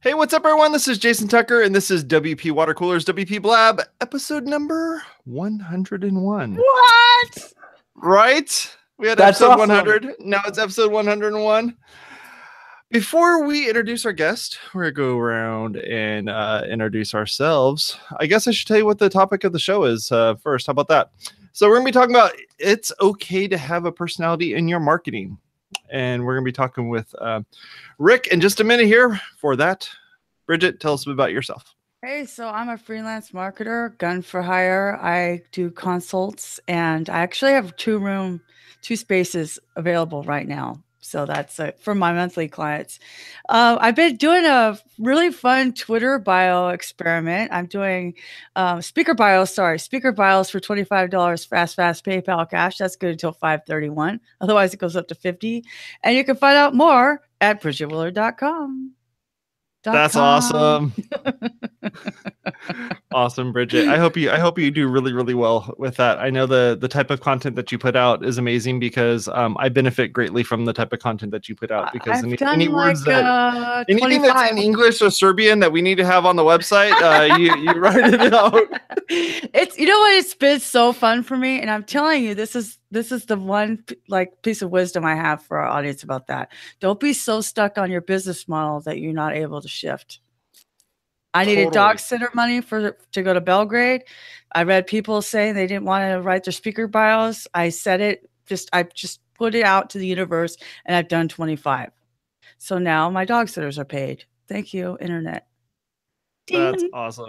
Hey, what's up, everyone? This is Jason Tucker, and this is WPwatercooler's WPblab episode number 101. What? Right? We had That's episode awesome. 100. Now it's episode 101. Before we introduce our guest, we're going to go around and introduce ourselves. I guess I should tell you what the topic of the show is first. How about that? So we're going to be talking about it's okay to have a personality in your marketing. And we're going to be talking with Rick in just a minute here. For that, Bridget, tell us a bit about yourself. Hey, so I'm a freelance marketer, gun for hire. I do consults, and I actually have two spaces available right now. So that's for my monthly clients. I've been doing a really fun Twitter bio experiment. I'm doing speaker bios for $25 fast PayPal cash. That's good until 5/31. Otherwise, it goes up to $50. And you can find out more at bridgetwiller.com. That's awesome. Awesome, Bridget. I hope you do really, really well with that. I know the type of content that you put out is amazing because I benefit greatly from the type of content that you put out, because any words that anything that's in English or Serbian that we need to have on the website, you write it out. It's, you know what, it's been so fun for me, and I'm telling you, this is the one piece of wisdom I have for our audience about that. Don't be so stuck on your business model that you're not able to shift. I needed dog sitter money to go to Belgrade. I read people saying they didn't want to write their speaker bios. I said it, I just put it out to the universe, and I've done 25. So now my dog sitters are paid. Thank you, internet. That's awesome.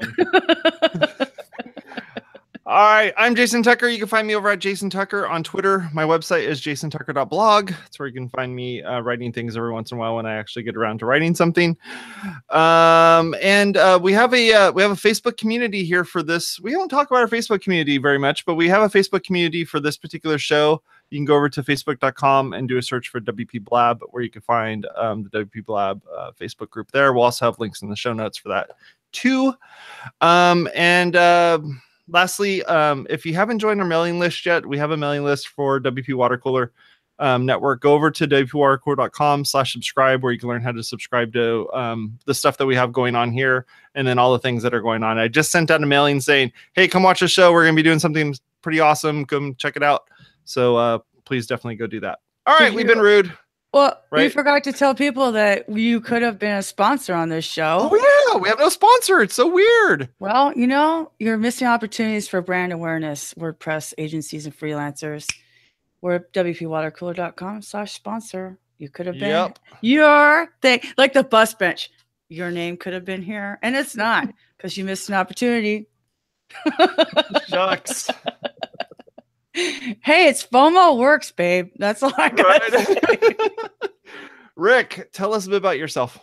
All right, I'm Jason Tucker. You can find me over at Jason Tucker on Twitter. My website is jasontucker.blog. That's where you can find me writing things every once in a while when I actually get around to writing something. And we have a Facebook community here for this. We don't talk about our Facebook community very much, but we have a Facebook community for this particular show. You can go over to facebook.com and do a search for WPblab, where you can find the WPblab Facebook group there. We'll also have links in the show notes for that too. Lastly, if you haven't joined our mailing list yet, we have a mailing list for WP Watercooler Network. Go over to WPwatercooler.com/subscribe, where you can learn how to subscribe to the stuff that we have going on here, and then all the things that are going on. I just sent out a mailing saying, hey, come watch the show. We're going to be doing something pretty awesome. Come check it out. So please definitely go do that. All right, we've been rude. Well, we forgot to tell people that you could have been a sponsor on this show. Oh, yeah. We have no sponsor. It's so weird. Well, you know, you're missing opportunities for brand awareness, WordPress agencies and freelancers. We're at WPwatercooler.com/sponsor. You could have been your thing, like the bus bench. Your name could have been here, and it's not, because you missed an opportunity. Shucks. Hey, it's FOMO works, babe. That's all I got to say. Rick, tell us a bit about yourself.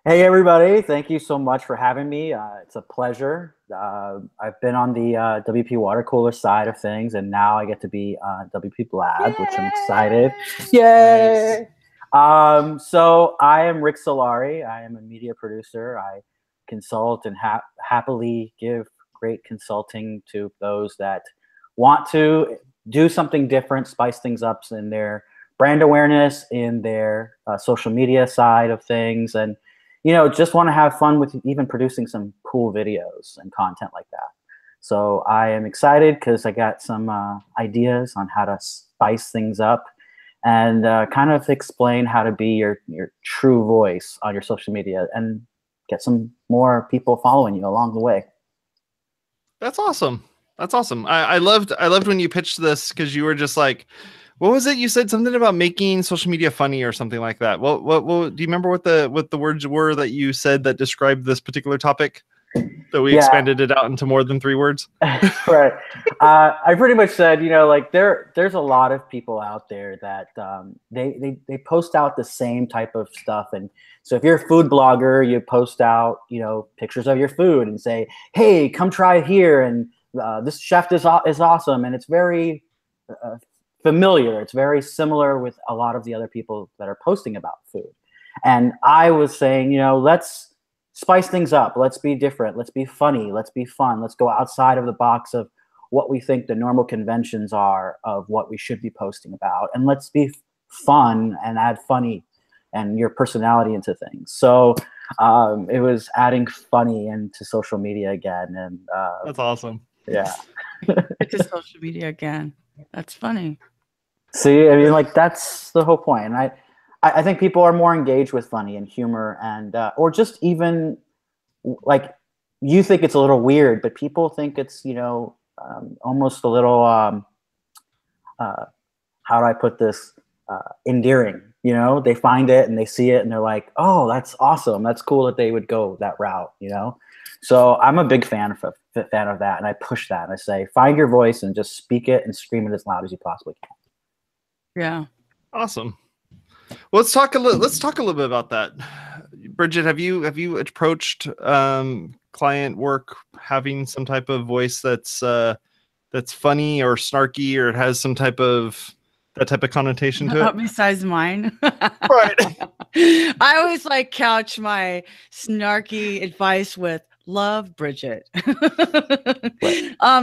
Hey, everybody. Thank you so much for having me. It's a pleasure. I've been on the WP Watercooler side of things, and now I get to be on WPblab, which I'm excited. Yay! Nice. So I am Rick Solari. I am a media producer. I consult and happily give great consulting to those that want to do something different, spice things up in their brand awareness, in their social media side of things, and just want to have fun with even producing some cool videos and content like that. So I am excited because I got some ideas on how to spice things up and kind of explain how to be your true voice on your social media and get some more people following you along the way. That's awesome. That's awesome. I loved when you pitched this, because you were just like, what was it? You said something about making social media funny or something like that. What do you remember what the words were that you said that described this particular topic? That we expanded it out into more than 3 words. Right. I pretty much said, there's a lot of people out there that they post out the same type of stuff. And so if you're a food blogger, you post out, pictures of your food and say, hey, come try it here. And this chef is awesome. And it's very familiar. It's very similar with a lot of the other people that are posting about food. And I was saying, let's spice things up. Let's be different. Let's be funny. Let's be fun. Let's go outside of the box of what we think the normal conventions are of what we should be posting about. And let's be fun and add funny and your personality into things. So It was adding funny into social media again, and That's awesome. yeah. Into social media again. That's funny. See, I mean, like that's the whole point. And I think people are more engaged with funny and humor, and or just even like you think it's a little weird, but people think it's almost a little how do I put this, endearing. They find it and they see it and they're like, oh, that's awesome. That's cool that they would go that route. So I'm a big fan of that, and I push that and I say, find your voice and just speak it and scream it as loud as you possibly can. Yeah. Awesome. Well, let's talk a little bit about that. Bridget, have you approached client work having some type of voice that's funny or snarky, or it has some type of that type of connotation to it? Besides mine. Right. I always couch my snarky advice with love Bridget.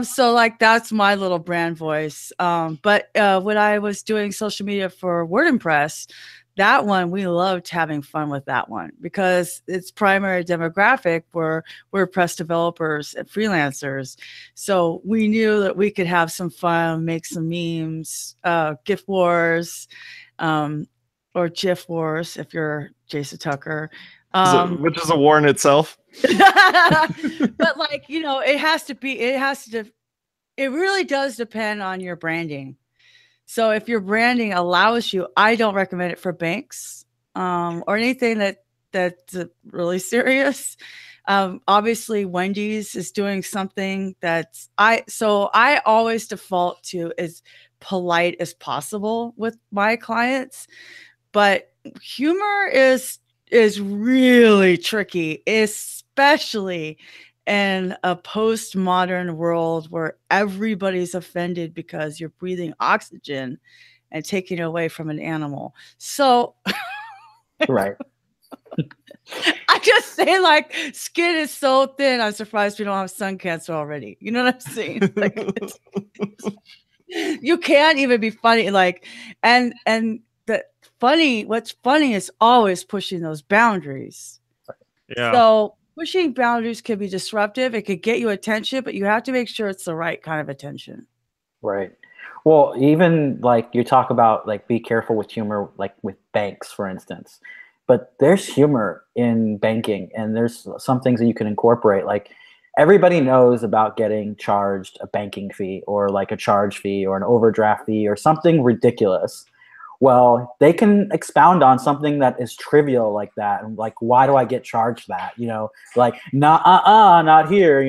So that's my little brand voice. But when I was doing social media for WordPress, that one, we loved having fun with that one because its primary demographic were WordPress developers and freelancers. So we knew that we could have some fun, make some memes, GIF wars, or GIF wars if you're Jason Tucker. Which is a war in itself. But it really does depend on your branding. So if your branding allows you, I don't recommend it for banks or anything that's really serious. Obviously, Wendy's is doing something so I always default to as polite as possible with my clients. But humor is really tricky, especially in a postmodern world where everybody's offended because you're breathing oxygen and taking it away from an animal. So right. I just say skin is so thin. I'm surprised we don't have sun cancer already. You know what I'm saying? You can't even be funny. What's funny is always pushing those boundaries. Yeah. So pushing boundaries can be disruptive. It could get you attention, but you have to make sure it's the right kind of attention. Right. Well, even you talk about be careful with humor, with banks, for instance. But there's humor in banking, and there's some things that you can incorporate. Everybody knows about getting charged a banking fee or a charge fee or an overdraft fee or something ridiculous. Well, they can expound on something that is trivial like that. And why do I get charged that? Not here,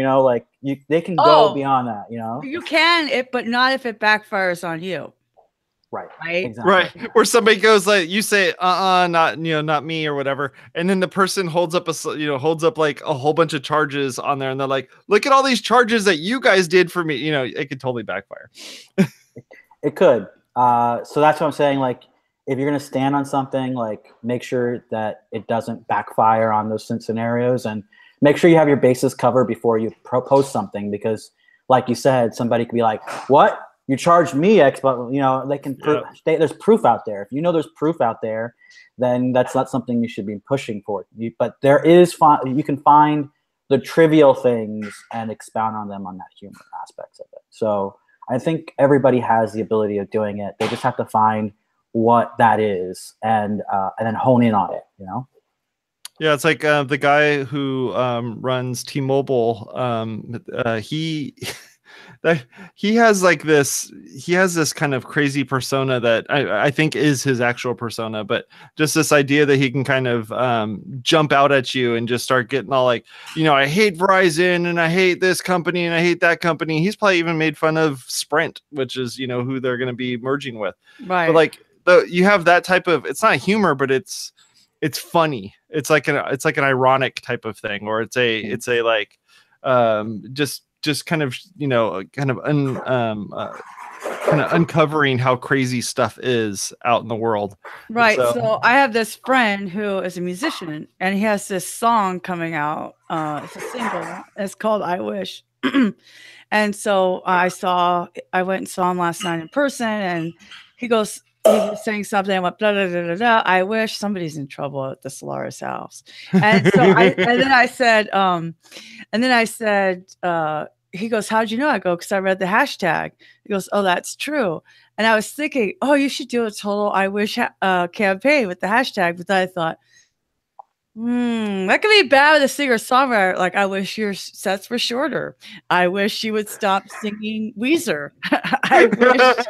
they can go beyond that, You can, but not if it backfires on you. Right. Exactly. Right. Where somebody goes you say, not, not me or whatever. And then the person holds up a whole bunch of charges on there. And they're like, look at all these charges that you guys did for me. It could totally backfire. It could. So that's what I'm saying. If you're going to stand on something, make sure that it doesn't backfire on those scenarios, and make sure you have your bases covered before you post something, because like you said, somebody could be like, what? You charged me X, but they can there's proof out there. If there's proof out there, then that's not something you should be pushing for. But there is you can find the trivial things and expound on them on that humor aspects of it. So I think everybody has the ability of doing it. They just have to find what that is and then hone in on it, Yeah, it's the guy who runs T-Mobile. He has this kind of crazy persona that I think is his actual persona, but just this idea that he can kind of jump out at you and just start getting all I hate Verizon and I hate this company and I hate that company. He's probably even made fun of Sprint, which is who they're going to be merging with. Right. But you have that type of, it's not humor, but it's funny. It's like an ironic type of thing, or it's just kind of uncovering how crazy stuff is out in the world. Right. So I have this friend who is a musician, and he has this song coming out. It's a single. It's called I Wish. And so I went and saw him last night in person, and he goes, was saying something. I went, blah, blah, blah, blah, blah. I wish somebody's in trouble at the Solari's house. And so and then I said, he goes, how'd you know? I go, because I read the hashtag. He goes, oh, that's true. And I was thinking, oh, you should do a total I wish campaign with the hashtag. But then I thought, that could be bad with a singer-songwriter. Like, I wish your sets were shorter. I wish you would stop singing Weezer. I wish,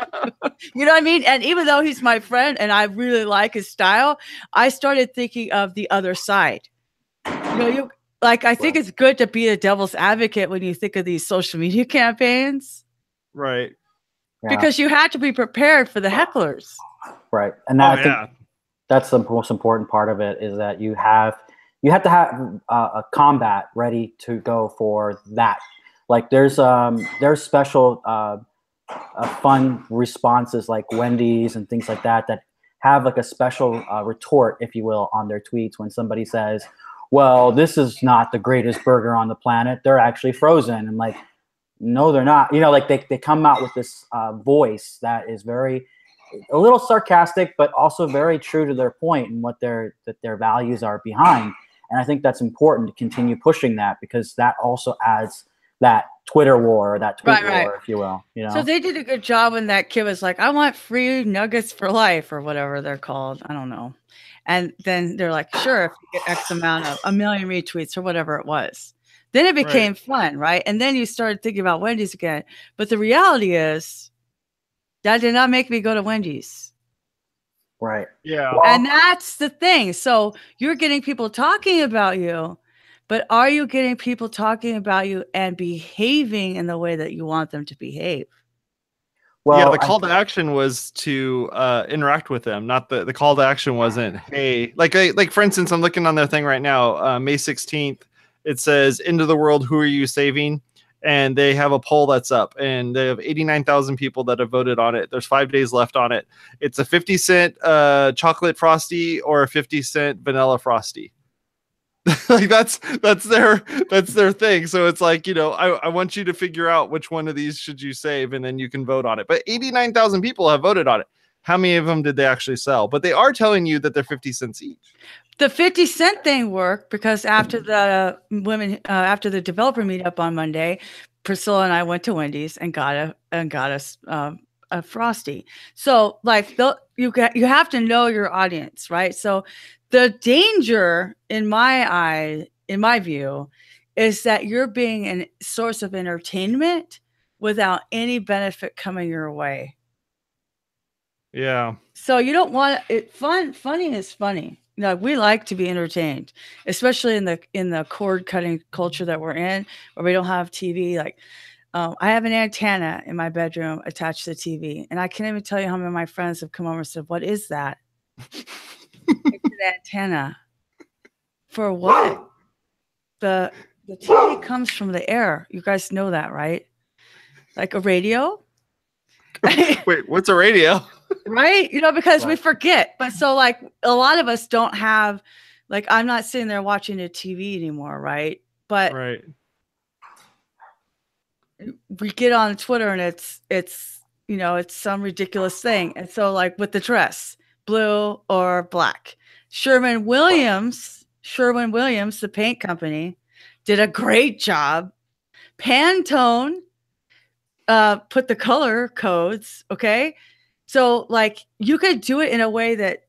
you know what I mean? And even though he's my friend and I really like his style, I started thinking of the other side. I think it's good to be a devil's advocate when you think of these social media campaigns. Right. Yeah. Because you had to be prepared for the hecklers. Right. And I think that's the most important part of it, is that you have to have a combat ready to go for that. Like there's special fun responses like Wendy's and things like that have like a special retort, if you will, on their tweets when somebody says, well, this is not the greatest burger on the planet. They're actually frozen. And like, no, they're not. You know, like they come out with this voice that is a little sarcastic, but also very true to their point and what their values are behind. And I think that's important to continue pushing that, because that also adds that Twitter war, or that tweet war, if you will. You know? So they did a good job when that kid was like, I want free nuggets for life, or whatever they're called. I don't know. And then they're like, sure, if you get X amount of 1 million retweets or whatever it was. Then it became fun, right? And then you started thinking about Wendy's again. But the reality is, that did not make me go to Wendy's. Right. Yeah. And that's the thing. So you're getting people talking about you, but are you getting people talking about you and behaving in the way that you want them to behave? Well, yeah, the call to action was to interact with them. Not the call to action wasn't, hey, like for instance, I'm looking on their thing right now, May 16th. It says, "Into the world, who are you saving?" And they have a poll that's up, and they have 89,000 people that have voted on it. There's 5 days left on it. It's a 50-cent chocolate frosty or a 50-cent vanilla frosty. Like that's their thing. So it's like, you know, I want you to figure out which one of these should you save, and then you can vote on it. But 89,000 people have voted on it. How many of them did they actually sell? But they are telling you that they're 50 cents each. The 50-cent thing worked because after the after the developer meetup on Monday, Priscilla and I went to Wendy's and got us a frosty. So like you have to know your audience, right? So the danger in my view, is that you're being a source of entertainment without any benefit coming your way. Yeah. So you don't want it. Funny is funny. No, we like to be entertained, especially in the cord cutting culture that we're in, where we don't have TV. Like, I have an antenna in my bedroom attached to the TV, and I can't even tell you how many of my friends have come over and said, "What is that?" It's an antenna. For what? The TV comes from the air. You guys know that, right? Like a radio. Wait, what's a radio? Right? You know, because we forget. But so like a lot of us don't have, like, I'm not sitting there watching a TV anymore, right? But we get on Twitter and it's you know, it's some ridiculous thing. And so like with the dress, blue or black. Sherwin Williams, the paint company, did a great job. Pantone put the color codes, okay? So like you could do it in a way that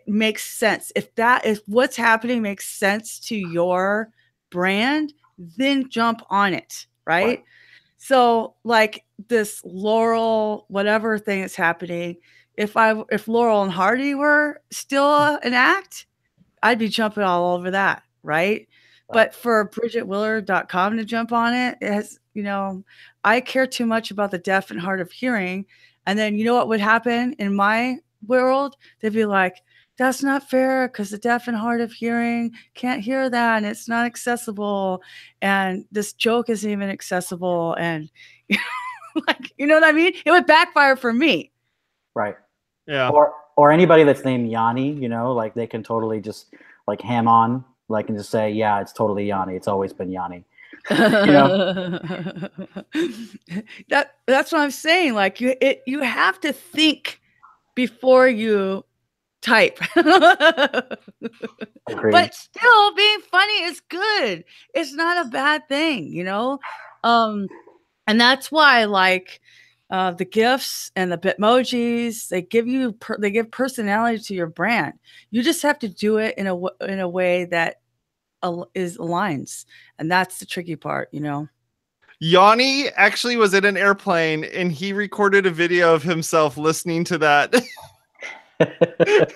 makes sense. If what's happening makes sense to your brand, then jump on it, right? So like this Laurel whatever thing is happening, if Laurel and Hardy were still an act, I'd be jumping all over that, right? But for BridgetWiller.com to jump on it, it has, you know, I care too much about the deaf and hard of hearing. And then you know what would happen in my world? They'd be like, that's not fair because the deaf and hard of hearing can't hear that and it's not accessible. And this joke isn't even accessible. And like, you know what I mean? It would backfire for me. Right. Yeah. Or anybody that's named Yanni, you know, like they can totally just like ham on, like, and just say, yeah, it's totally Yanni. It's always been Yanni. You know? That's what I'm saying. Like you have to think before you type. But still, being funny is good. It's not a bad thing, you know? And that's why, like, the GIFs and the Bitmojis, they give personality to your brand. You just have to do it in a way that aligns, and that's the tricky part, you know. Yanni actually was in an airplane and he recorded a video of himself listening to that. That's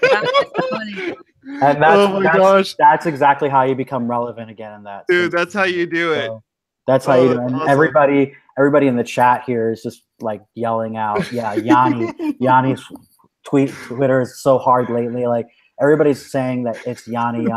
funny. And that's exactly how you become relevant again in that. Dude, that's how you do it. So that's how you do it. And awesome. everybody in the chat here is just like yelling out, yeah, Yanni's Twitter is so hard lately. Like everybody's saying that it's Yanni.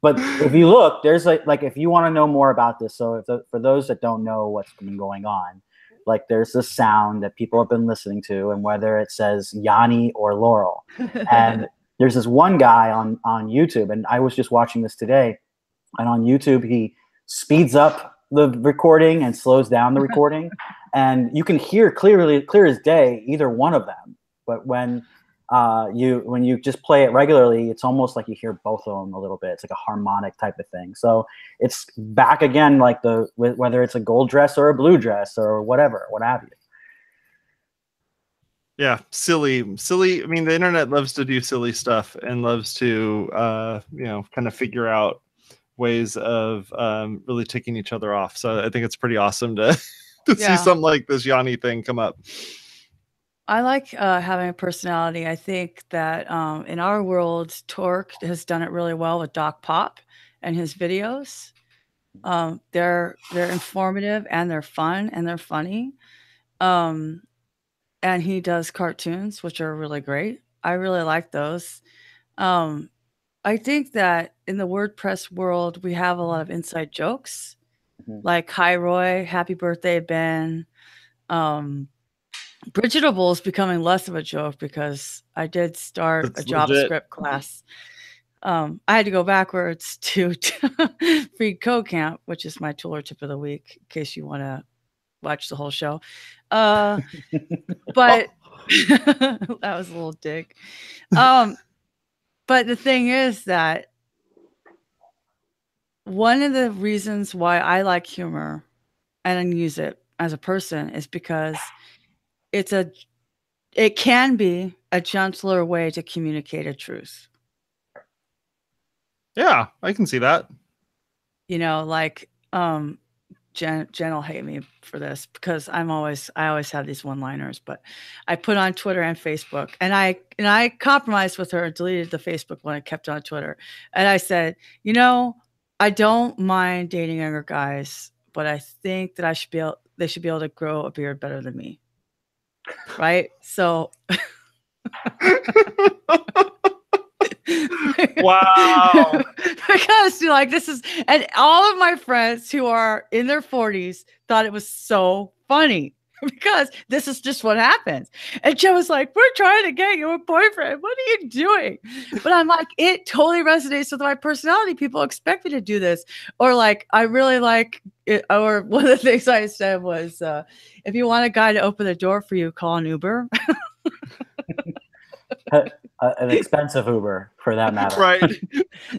But if you look, there's like if you want to know more about this, so for those that don't know what's been going on, like there's this sound that people have been listening to, and whether it says Yanni or Laurel, and there's this one guy on YouTube, and I was just watching this today, and on YouTube he speeds up the recording and slows down the recording, and you can hear clear as day either one of them. But when you just play it regularly, it's almost like you hear both of them a little bit. It's like a harmonic type of thing. So it's back again, like whether it's a gold dress or a blue dress or whatever, what have you. Yeah, silly. I mean, the internet loves to do silly stuff and loves to, kind of figure out ways of really ticking each other off. So I think it's pretty awesome to see something like this Yanni thing come up. I like having a personality. I think that in our world, Torque has done it really well with Doc Pop and his videos. They're informative and they're fun and they're funny. And he does cartoons, which are really great. I really like those. I think that in the WordPress world, we have a lot of inside jokes, like "Hi Roy, happy birthday, Ben." Bridgetable is becoming less of a joke because I did start a JavaScript class. I had to go backwards to Free Code Camp, which is my tool or tip of the week, in case you want to watch the whole show. But that was a little dig. But the thing is that one of the reasons why I like humor and use it as a person is because it can be a gentler way to communicate a truth. Yeah, I can see that. You know, like Jen will hate me for this because I always have these one-liners, but I put on Twitter and Facebook, and I compromised with her and deleted the Facebook one and kept on Twitter. And I said, I don't mind dating younger guys, but I think that they should be able to grow a beard better than me. Right? So wow. Because this is, and all of my friends who are in their 40s thought it was so funny because this is just what happens. And Joe was like, we're trying to get you a boyfriend. What are you doing? But I'm like, it totally resonates with my personality. People expect me to do this. Or like, I really like it. Or one of the things I said was, if you want a guy to open the door for you, call an Uber. An expensive Uber, for that matter. Right.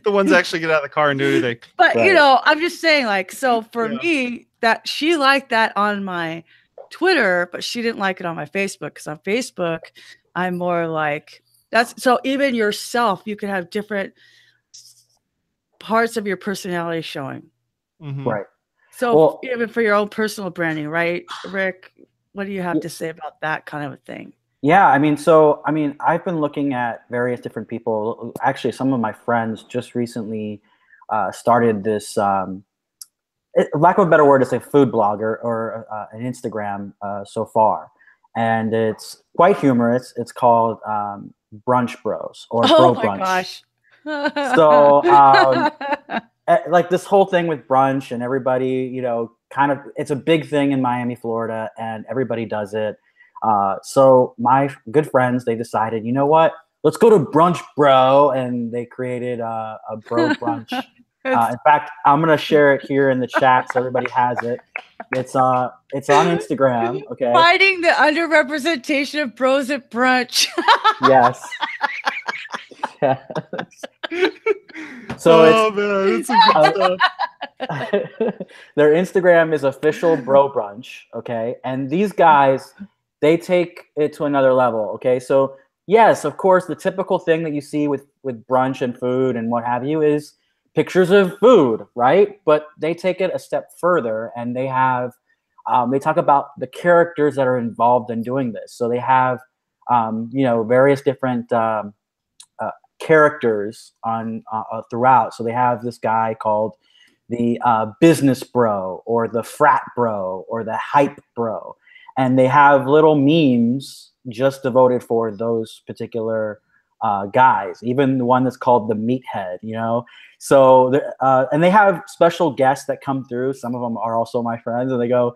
The ones that actually get out of the car and do anything. But, I'm just saying, so for me, that she liked that on my Twitter, but she didn't like it on my Facebook, because on Facebook, I'm more like, so even yourself, you can have different parts of your personality showing. Mm-hmm. Right. So even for your own personal branding, right, Rick, what do you have to say about that kind of a thing? Yeah, I've been looking at various different people. Actually, some of my friends just recently started this, lack of a better word, it's a food blog or an Instagram so far. And it's quite humorous. It's called Brunch Bros or Bro Brunch. Gosh. So like this whole thing with brunch and everybody, kind of, it's a big thing in Miami, Florida, and everybody does it. So my good friends, they decided, you know what, let's go to Brunch Bro. And they created a Bro Brunch. In fact, I'm going to share it here in the chat so everybody has it. It's on Instagram. Okay. Fighting the underrepresentation of bros at brunch. Yes. Yes. So man, it's some good stuff. their Instagram is official bro brunch. Okay. And these guys, they take it to another level. Okay. So yes, of course, the typical thing that you see with brunch and food and what have you is pictures of food, right? But they take it a step further, and they have they talk about the characters that are involved in doing this. So they have various different characters on throughout. So they have this guy called the business bro, or the frat bro, or the hype bro, and they have little memes just devoted for those particular guys. Even the one that's called the meathead, So and they have special guests that come through. Some of them are also my friends, and they go.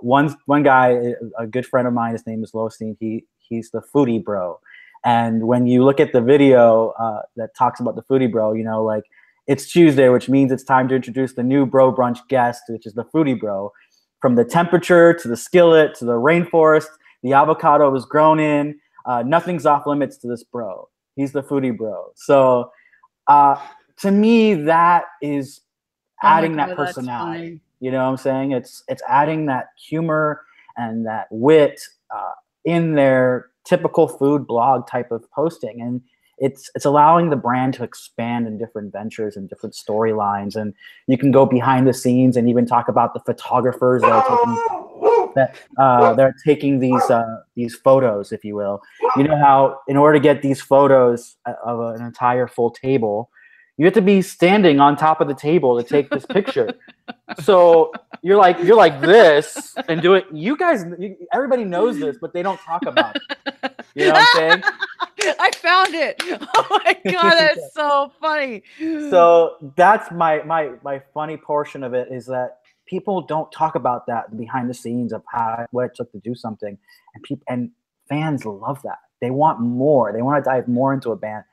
One guy, a good friend of mine, his name is Lowenstein. He's the foodie bro. And when you look at the video that talks about the foodie bro, like it's Tuesday, which means it's time to introduce the new bro brunch guest, which is the foodie bro. From the temperature to the skillet to the rainforest, the avocado is grown in. Nothing's off limits to this bro. He's the foodie bro. So to me, that is adding that personality. You know what I'm saying? It's adding that humor and that wit in their typical food blog type of posting, and it's allowing the brand to expand in different ventures and different storylines. And you can go behind the scenes and even talk about the photographers that are taking these photos, if you will. You know how in order to get these photos of an entire full table, you have to be standing on top of the table to take this picture. So you're like this and do it. You guys, everybody knows this, but they don't talk about it. You know what I'm saying? I found it. Oh my God, that's so funny. So that's my funny portion of it, is that people don't talk about that behind the scenes of what it took to do something, and fans love that. They want more. They want to dive more into a brand,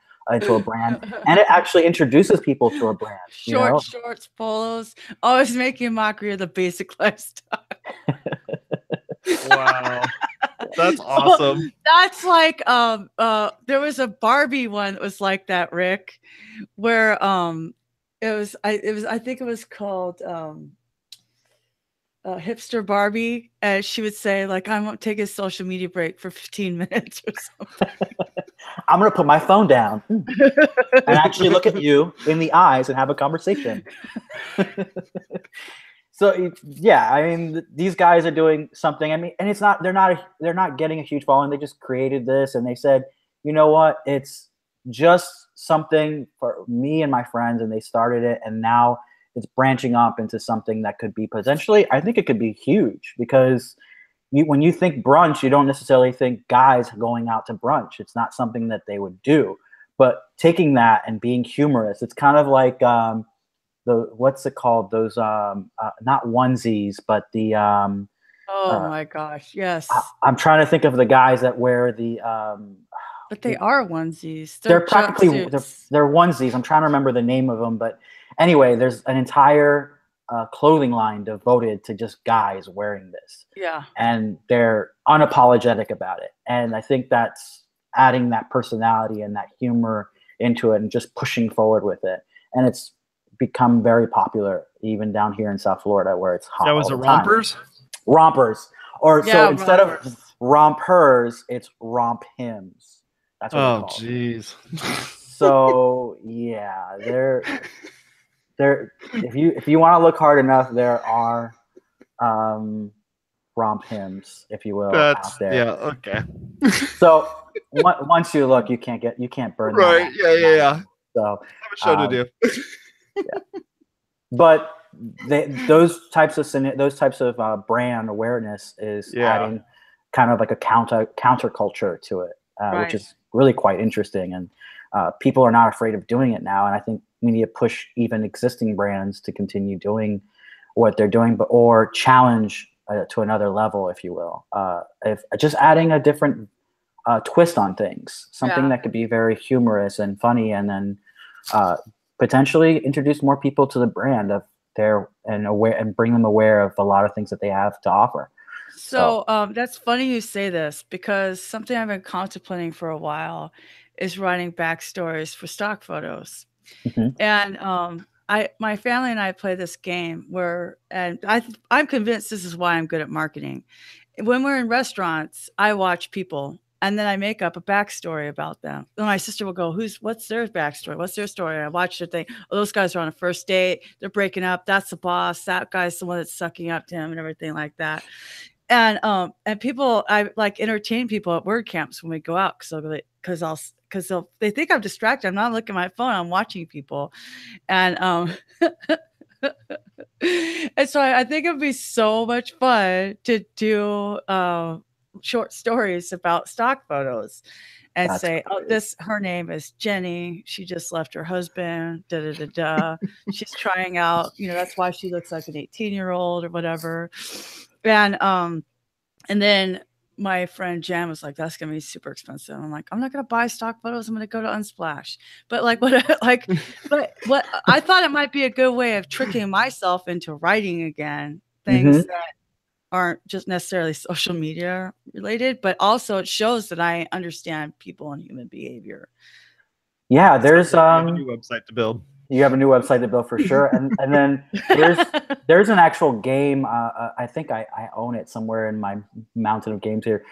and it actually introduces people to a brand. Shorts, polos, always making a mockery of the basic lifestyle. Wow, that's awesome. That's like there was a Barbie one that was like that, Rick, where I think it was called Hipster Barbie, and she would say, like, I won't take a social media break for 15 minutes or something. I'm going to put my phone down and actually look at you in the eyes and have a conversation. So yeah, I mean, these guys are doing something. I mean, and it's not, they're not getting a huge following. They just created this, and they said, you know what? It's just something for me and my friends, and they started it, and now it's branching up into something that could be potentially, I think it could be huge, because when you think brunch, you don't necessarily think guys going out to brunch. It's not something that they would do. But taking that and being humorous, it's kind of like what's it called? Those not onesies, but the oh my gosh, yes. I'm trying to think of the guys that wear the but they are onesies. They're practically they're onesies. I'm trying to remember the name of them, but anyway, there's an entire clothing line devoted to just guys wearing this. Yeah. And they're unapologetic about it. And I think that's adding that personality and that humor into it and just pushing forward with it. And it's become very popular even down here in South Florida, where it's hot. That was a rompers? Rompers. Or yeah, so instead of rompers, it's romp hymns. That's what they're called. Oh, jeez. So yeah, they're if you want to look hard enough, there are romp hymns, if you will, out there. Yeah, okay. So once you look, you can't burn. Right. Yeah. So I have a show to do. Yeah. But those types of brand awareness is adding kind of like a counterculture to it, right. Which is really quite interesting. And people are not afraid of doing it now. And I think we need to push even existing brands to continue doing what they're doing, or challenge to another level, if you will. If just adding a different twist on things, something that could be very humorous and funny, and then potentially introduce more people to the brand of there and aware and bring them aware of a lot of things that they have to offer. So that's funny you say this, because something I've been contemplating for a while is writing backstories for stock photos. And my family and I play this game where, and I'm convinced this is why I'm good at marketing. When we're in restaurants, I watch people and then I make up a backstory about them. And my sister will go, what's their backstory? What's their story? And I watch her think, oh, those guys are on a first date. They're breaking up. That's the boss. That guy's the one that's sucking up to him and everything like that. And people, I like entertain people at WordCamps when we go out because they think I'm distracted. I'm not looking at my phone. I'm watching people. And and so I think it'd be so much fun to do short stories about stock photos and That's say, great. Her name is Jenny. She just left her husband. She's trying out, that's why she looks like an 18-year-old or whatever. And then my friend Jan was like, that's going to be super expensive. I'm like, I'm not going to buy stock photos. I'm going to go to Unsplash. But what I thought it might be a good way of tricking myself into writing again, things that aren't just necessarily social media related, but also it shows that I understand people and human behavior. Yeah, there's a new website to build. You have a new website to build for sure. And then there's an actual game. I think I own it somewhere in my mountain of games here.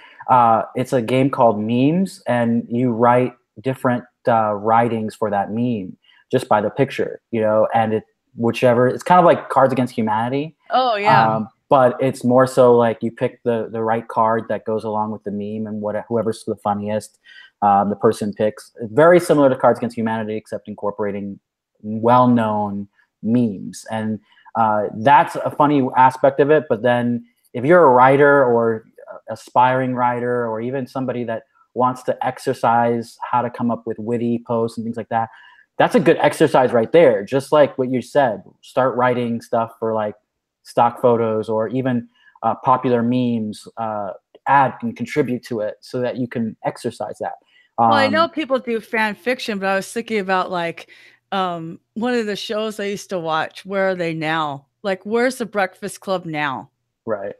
It's a game called Memes, and you write different writings for that meme just by the picture, and it's kind of like Cards Against Humanity. Oh, yeah. But it's more so like you pick the right card that goes along with the meme, and whoever's the funniest, the person picks. It's very similar to Cards Against Humanity, except incorporating well-known memes, and that's a funny aspect of it. But then if you're a writer or aspiring writer, or even somebody that wants to exercise how to come up with witty posts and things like that, that's a good exercise right there. Just like what you said, start writing stuff for like stock photos or even popular memes, add and contribute to it so that you can exercise that. Well, I know people do fan fiction, but I was thinking about one of the shows I used to watch, Where Are They Now? Like, where's the Breakfast Club now? Right.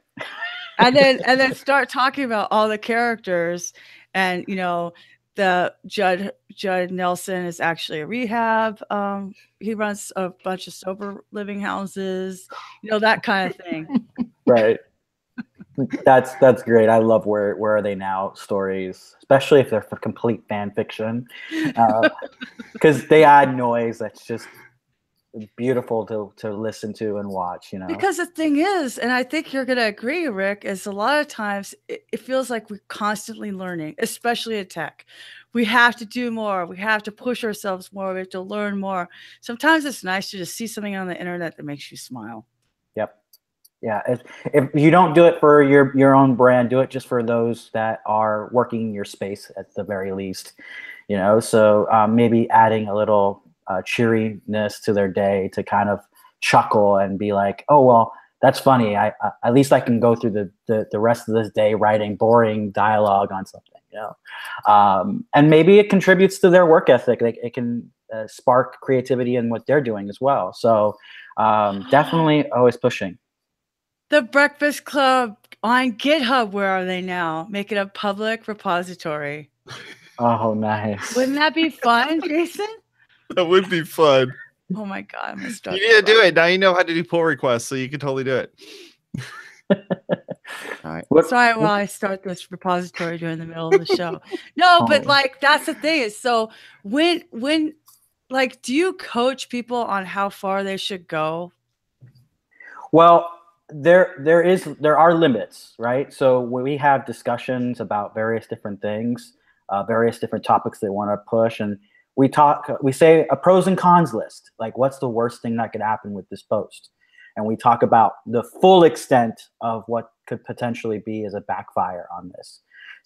And then start talking about all the characters, and the Judd Nelson is actually a rehab. He runs a bunch of sober living houses, that kind of thing. Right. That's great. I love Where Are They Now stories, especially if they're for complete fan fiction, because they add noise that's just beautiful to listen to and watch. Because the thing is, and I think you're going to agree, Rick, is a lot of times it feels like we're constantly learning, especially in tech. We have to do more. We have to push ourselves more. We have to learn more. Sometimes it's nice to just see something on the internet that makes you smile. Yep. Yeah, if you don't do it for your own brand, do it just for those that are working in your space at the very least, So maybe adding a little cheeriness to their day to kind of chuckle and be like, oh, well, that's funny. At least I can go through the rest of this day writing boring dialogue on something, and maybe it contributes to their work ethic. It can spark creativity in what they're doing as well. So definitely always pushing. The Breakfast Club on GitHub, where are they now? Make it a public repository. Oh, nice. Wouldn't that be fun, Jason? That would be fun. Oh my God. You need to do it. Now you know how to do pull requests, so you can totally do it. All right. Sorry while I start this repository during the middle of the show. No, but that's the thing is, so when do you coach people on how far they should go? Well, there are limits, right? So when we have discussions about various different things, various different topics they want to push, and we say a pros and cons list, like what's the worst thing that could happen with this post, and we talk about the full extent of what could potentially be as a backfire on this.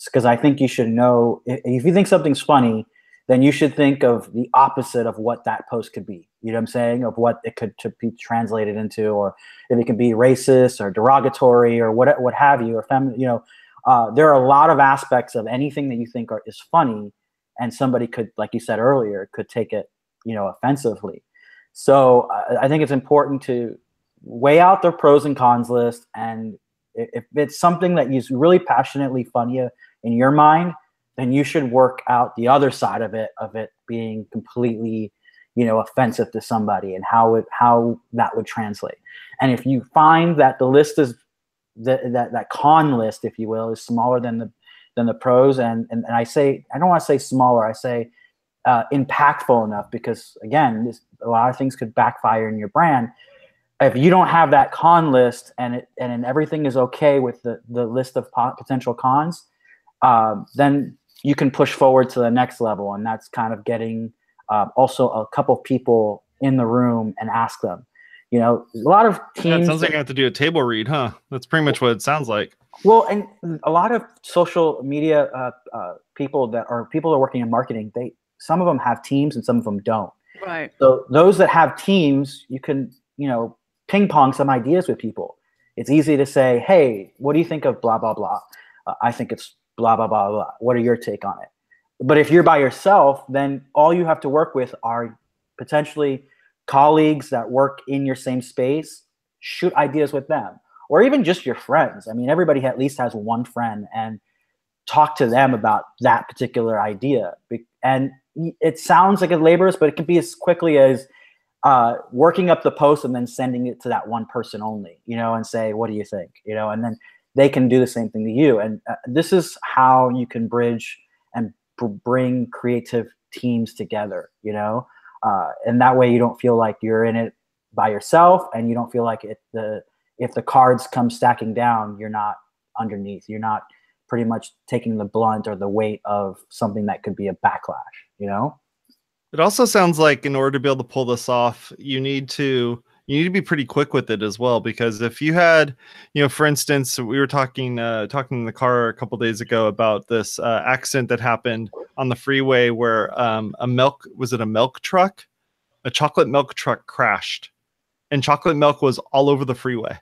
Because I think you should know, if you think something's funny, then you should think of the opposite of what that post could be. You know what I'm saying? Of what it could be translated into, or if it could be racist or derogatory or what have you, or feminine. There are a lot of aspects of anything that you think is funny, and somebody could, like you said earlier, could take it, offensively. So I think it's important to weigh out the pros and cons list, and if it's something that is really passionately funny in your mind, then you should work out the other side of it being completely, offensive to somebody, and how that would translate. And if you find that the list is that con list, if you will, is smaller than the pros, and I don't want to say smaller, I say impactful enough, because again, a lot of things could backfire in your brand. If you don't have that con list and everything is okay with the list of potential cons, then you can push forward to the next level, and that's kind of getting also a couple people in the room and ask them. A lot of teams. It sounds like I have to do a table read, huh? That's pretty much what it sounds like. Well, and a lot of social media people that are working in marketing, some of them have teams and some of them don't. Right. So those that have teams, you can ping pong some ideas with people. It's easy to say, hey, what do you think of blah blah blah? I think it's blah blah blah blah. What are your take on it? But if you're by yourself, then all you have to work with are potentially colleagues that work in your same space. Shoot ideas with them, or even just your friends. I mean, everybody at least has one friend, and talk to them about that particular idea. And it sounds like a laborious, but it can be as quickly as working up the post and then sending it to that one person only, and say, what do you think? And then they can do the same thing to you. And this is how you can bridge and bring creative teams together, and that way you don't feel like you're in it by yourself, and you don't feel like if the cards come stacking down, you're not underneath. You're not pretty much taking the blunt or the weight of something that could be a backlash, It also sounds like in order to be able to pull this off, you need to be pretty quick with it as well. Because if you had, for instance, we were talking in the car a couple days ago about this accident that happened on the freeway where a milk truck, a chocolate milk truck crashed, and chocolate milk was all over the freeway.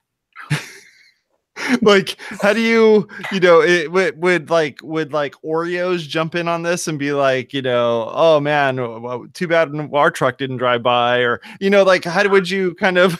Like, how do you would Oreos jump in on this and be like, oh man, well, too bad our truck didn't drive by, or like, how would you kind of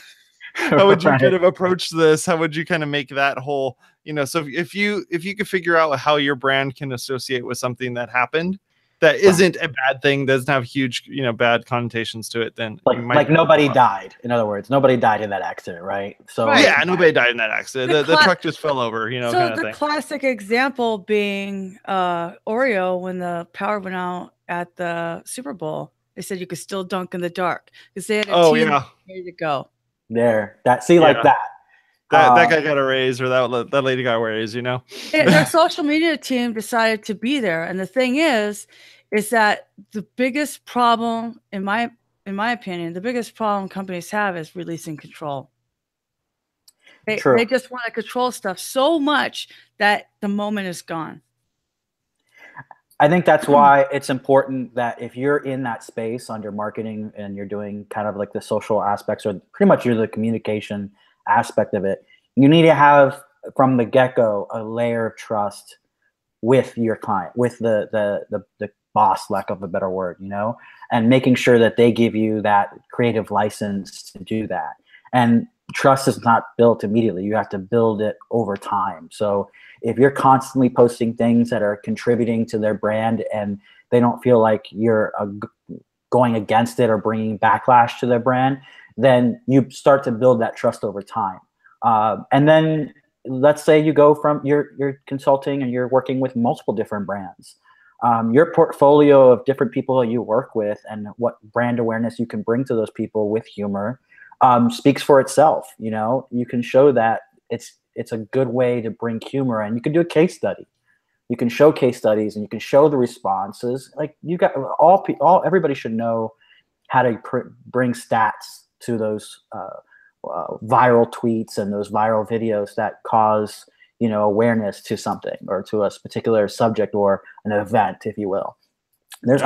approach this? How would you kind of make that whole, so if you could figure out how your brand can associate with something that happened that isn't a bad thing, doesn't have huge, bad connotations to it, then like nobody died. In other words, nobody died in that accident, right? So yeah, nobody died in that accident. The truck just fell over, so kind of the thing. Classic example being Oreo, when the power went out at the Super Bowl, they said you could still dunk in the dark because they had a team ready to go. Like that. That guy got a raise, or that lady got a raise, Their social media team decided to be there. And the thing is that the biggest problem, in my opinion, the biggest problem companies have is releasing control. They just want to control stuff so much that the moment is gone. I think that's why it's important that if you're in that space under marketing and you're doing kind of like the social aspects, or pretty much you're the communication aspect of it, you need to have from the get-go a layer of trust with your client, with the boss, lack of a better word, and making sure that they give you that creative license to do that. And trust is not built immediately. You have to build it over time. So if you're constantly posting things that are contributing to their brand and they don't feel like you're going against it or bringing backlash to their brand, then you start to build that trust over time. And then let's say you go from you're consulting and you're working with multiple different brands. Your portfolio of different people that you work with and what brand awareness you can bring to those people with humor speaks for itself. You can show that it's a good way to bring humor, and you can do a case study. You can show case studies and you can show the responses. Like everybody should know how to bring stats to those viral tweets and those viral videos that cause awareness to something or to a particular subject or an event, if you will. There's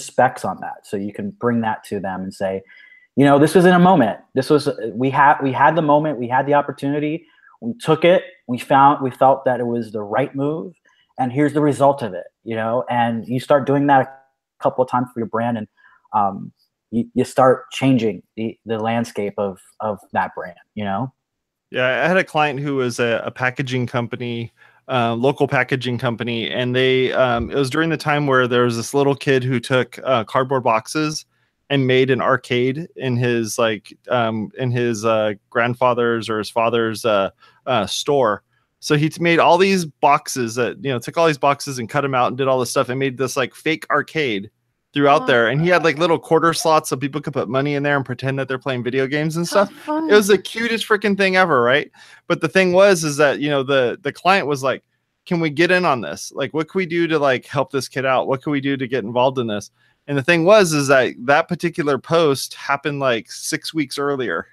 specs on that, so you can bring that to them and say, this was in a moment. We had the moment, we had the opportunity, we took it, we felt that it was the right move, and here's the result of it. And you start doing that a couple of times for your brand, and you start changing the landscape of that brand, you know? Yeah, I had a client who was a packaging company, local packaging company, and they it was during the time where there was this little kid who took cardboard boxes and made an arcade in his grandfather's or his father's store. So he made all these boxes that, took all these boxes and cut them out and did all this stuff and made this like fake arcade throughout there. And he had like little quarter slots so people could put money in there and pretend that they're playing video games and stuff. It was the cutest freaking thing ever, right? But the thing is that, the client was like, can we get in on this? Like, what can we do to like help this kid out? What can we do to get involved in this? And the thing is that particular post happened like 6 weeks earlier.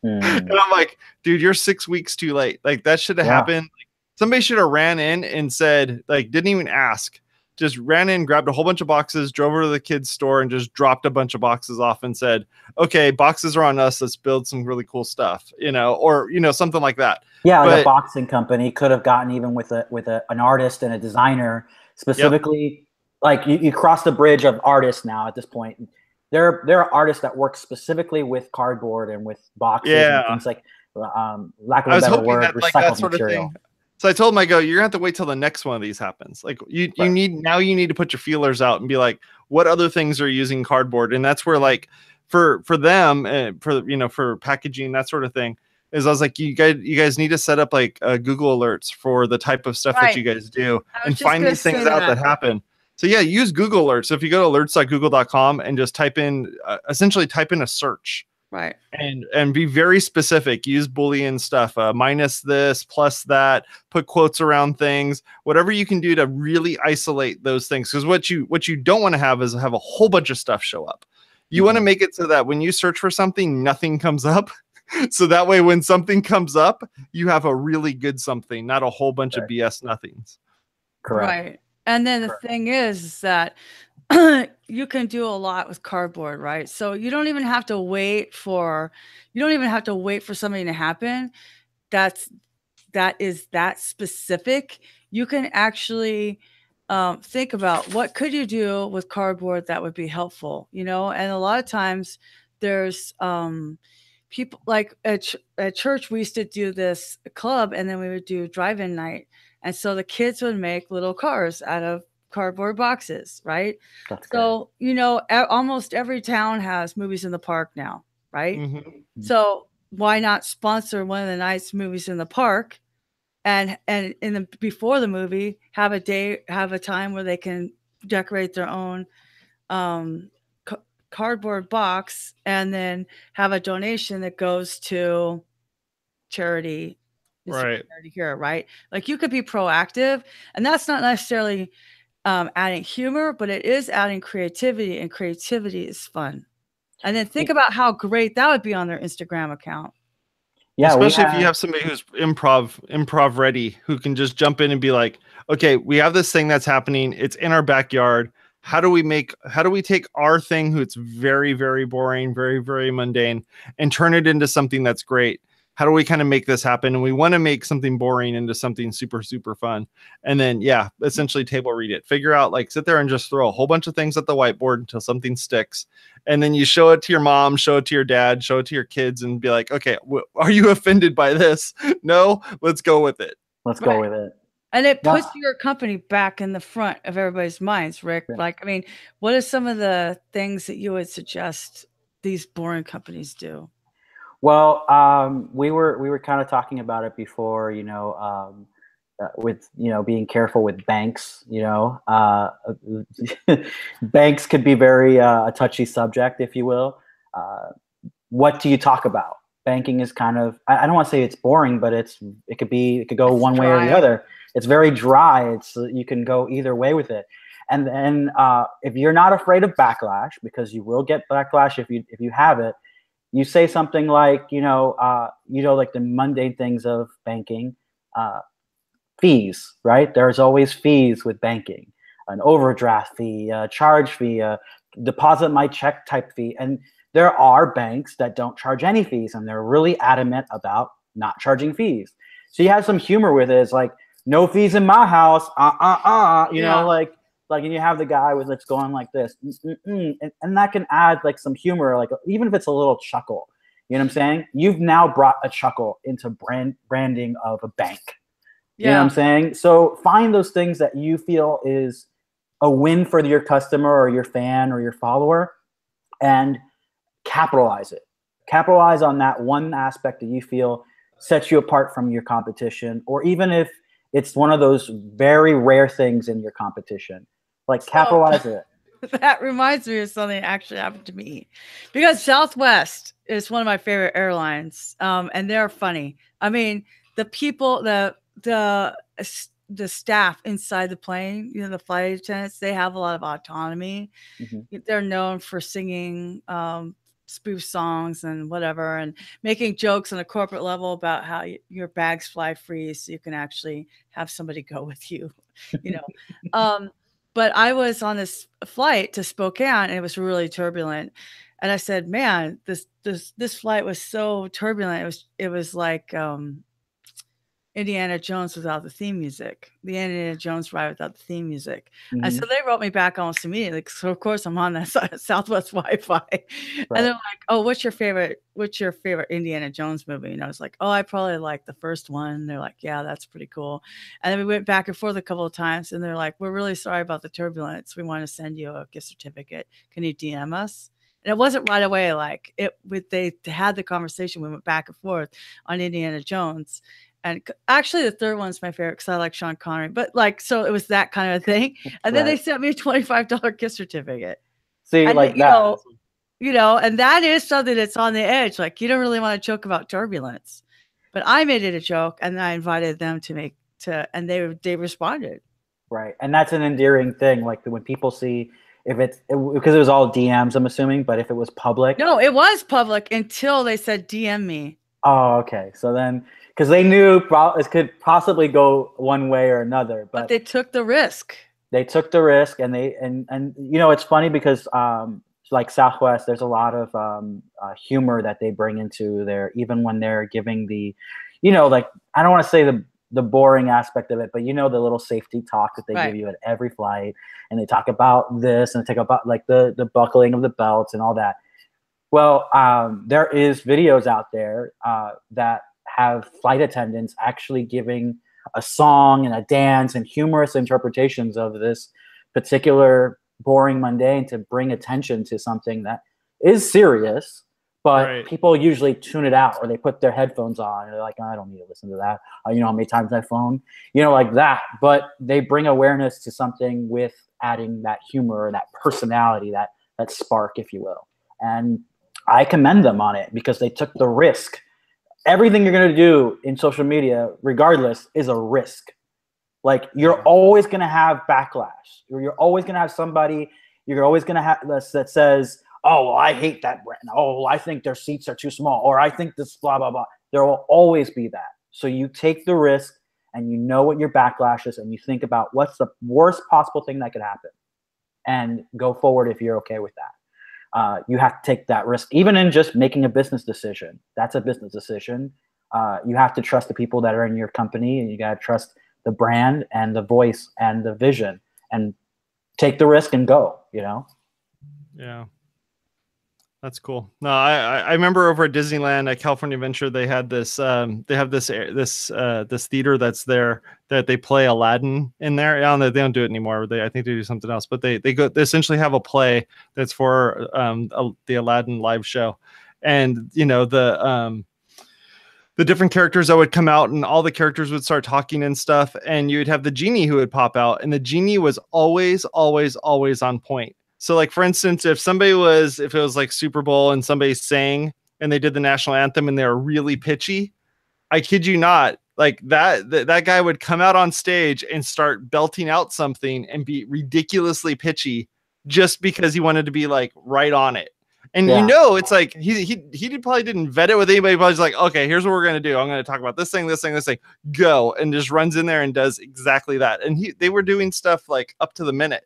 And I'm like, dude, you're 6 weeks too late. Like that should have happened. Like, somebody should have ran in and said, like, didn't even ask, just ran in, grabbed a whole bunch of boxes, drove over to the kids' store and just dropped a bunch of boxes off and said, okay, boxes are on us. Let's build some really cool stuff, or, something like that. Yeah. Like a boxing company could have gotten even with an artist and a designer specifically. Like you cross the bridge of artists now at this point. There are artists that work specifically with cardboard and with boxes and things like, lack of a better word, recycled material. So I told him, I go, you're gonna have to wait till the next one of these happens. Like you need to put your feelers out and be like, what other things are using cardboard? And that's where like for them, for packaging, that sort of thing, is I was like, you guys need to set up like Google alerts for the type of stuff that you guys do and find these things out that happen. So yeah, use Google alerts. So if you go to alerts.google.com and just essentially type in a search. Right. And be very specific. Use Boolean stuff, minus this, plus that, put quotes around things, whatever you can do to really isolate those things. Because what you don't want to have is have a whole bunch of stuff show up. You want to make it so that when you search for something, nothing comes up. So that way, when something comes up, you have a really good something, not a whole bunch of BS nothings. Correct. Right. And then the thing is that you can do a lot with cardboard, right? So you don't even have to wait for something to happen. That is that specific. You can actually think about what could you do with cardboard that would be helpful, and a lot of times there's people like at church, we used to do this club and then we would do drive-in night. And so the kids would make little cars out of cardboard boxes, right? So, almost every town has movies in the park now, right? Mm-hmm. So why not sponsor one of the nice movies in the park and before the movie, have a time where they can decorate their own cardboard box and then have a donation that goes to charity. Right here, right? Like you could be proactive, and that's not necessarily adding humor, but it is adding creativity, and creativity is fun. And then think about how great that would be on their Instagram account. Yeah, especially if you have somebody who's improv ready, who can just jump in and be like, okay, we have this thing that's happening. It's in our backyard. How do we take our thing, who's very, very boring, very, very mundane, and turn it into something that's great? How do we kind of make this happen? And we want to make something boring into something super, super fun. And then, essentially table read it. Figure out, like, sit there and just throw a whole bunch of things at the whiteboard until something sticks. And then you show it to your mom, show it to your dad, show it to your kids, and be like, okay, are you offended by this? No, let's go with it. Let's go with it. And it puts your company back in the front of everybody's minds, Rick. Yeah. Like, I mean, what are some of the things that you would suggest these boring companies do? Well, we were kind of talking about it before, with, being careful with banks, banks could be very a touchy subject, if you will. What do you talk about? Banking is kind of, I don't want to say it's boring, but it could go one way or the other. It's very dry. You can go either way with it. And then if you're not afraid of backlash, because you will get backlash if you have it, you say something like, like the mundane things of banking, fees, right? There's always fees with banking, an overdraft fee, a charge fee, a deposit my check type fee. And there are banks that don't charge any fees, and they're really adamant about not charging fees. So you have some humor with it. It's like, no fees in my house. Like Like, and you have the guy with it's going like this, and that can add like some humor, like even if it's a little chuckle. You know what I'm saying? You've now brought a chuckle into branding of a bank. You know what I'm saying? So find those things that you feel is a win for your customer or your fan or your follower, and capitalize it. Capitalize on that one aspect that you feel sets you apart from your competition, or even if it's one of those very rare things in your competition, like capitalize it. That reminds me of something that actually happened to me, because Southwest is one of my favorite airlines, and they're funny. I mean, the people, the staff inside the plane, you know, the flight attendants, they have a lot of autonomy. They're known for singing spoof songs and whatever, and making jokes on a corporate level about how your bags fly free, so you can actually have somebody go with you, you know. But I was on this flight to Spokane, and it was really turbulent. And I said, man, this flight was so turbulent. It was like Indiana Jones without the theme music, the Indiana Jones ride without the theme music. And so they wrote me back almost immediately. So of course I'm on that Southwest Wi-Fi, and they're like, "Oh, what's your favorite Indiana Jones movie?" And I was like, "Oh, I probably like the first one." And they're like, "Yeah, that's pretty cool." And then we went back and forth a couple of times, and they're like, "We're really sorry about the turbulence. We want to send you a gift certificate. Can you DM us?" And it wasn't right away. Like they had the conversation. We went back and forth on Indiana Jones. And actually, the third one's my favorite because I like Sean Connery. But like, so it was that kind of a thing. And then they sent me a $25 gift certificate. See, and like that. You know, and that is something that's on the edge. Like, you don't really want to joke about turbulence. But I made it a joke, and I invited them and they responded. Right. And that's an endearing thing. Like when people see, because it was all DMs, I'm assuming, but if it was public. No, it was public until they said DM me. Oh, okay. So then, because they knew it could possibly go one way or another, but they took the risk. They took the risk, and you know, it's funny because like Southwest, there's a lot of humor that they bring into there, even when they're giving the, you know, like, I don't want to say the boring aspect of it, but you know, the little safety talk that they give you at every flight, and they talk about this and they talk about like the buckling of the belts and all that. Well, there is videos out there that have flight attendants actually giving a song and a dance and humorous interpretations of this particular boring mundane to bring attention to something that is serious, but people usually tune it out, or they put their headphones on and they're like, oh, I don't need to listen to that. You know how many times I phone, you know, like that. But they bring awareness to something with adding that humor, that personality, that spark, if you will. And I commend them on it because they took the risk. Everything you're going to do in social media, regardless, is a risk. Like, you're always going to have backlash. You're always going to have somebody, you're always going to have that says, oh, well, I hate that brand. Oh, well, I think their seats are too small. Or I think this blah, blah, blah. There will always be that. So you take the risk, and you know what your backlash is, and you think about what's the worst possible thing that could happen, and go forward if you're okay with that. You have to take that risk, even in just making a business decision. That's a business decision. You have to trust the people that are in your company, and you got to trust the brand and the voice and the vision, and take the risk and go, you know? Yeah. That's cool. No, I remember over at Disneyland at California Adventure, they had this this theater that's there that they play Aladdin in there. Yeah, they don't do it anymore. I think they do something else, but they essentially have a play that's for the Aladdin live show, and you know the different characters that would come out, and all the characters would start talking and stuff, and you'd have the genie who would pop out, and the genie was always on point. So like, for instance, if it was like Super Bowl and somebody sang and they did the national anthem and they were really pitchy, I kid you not, like that guy would come out on stage and start belting out something and be ridiculously pitchy just because he wanted to be like right on it. And you know, it's like he probably didn't vet it with anybody, but he's like, okay, here's what we're gonna do. I'm gonna talk about this thing, go, and just runs in there and does exactly that. And they were doing stuff like up to the minute.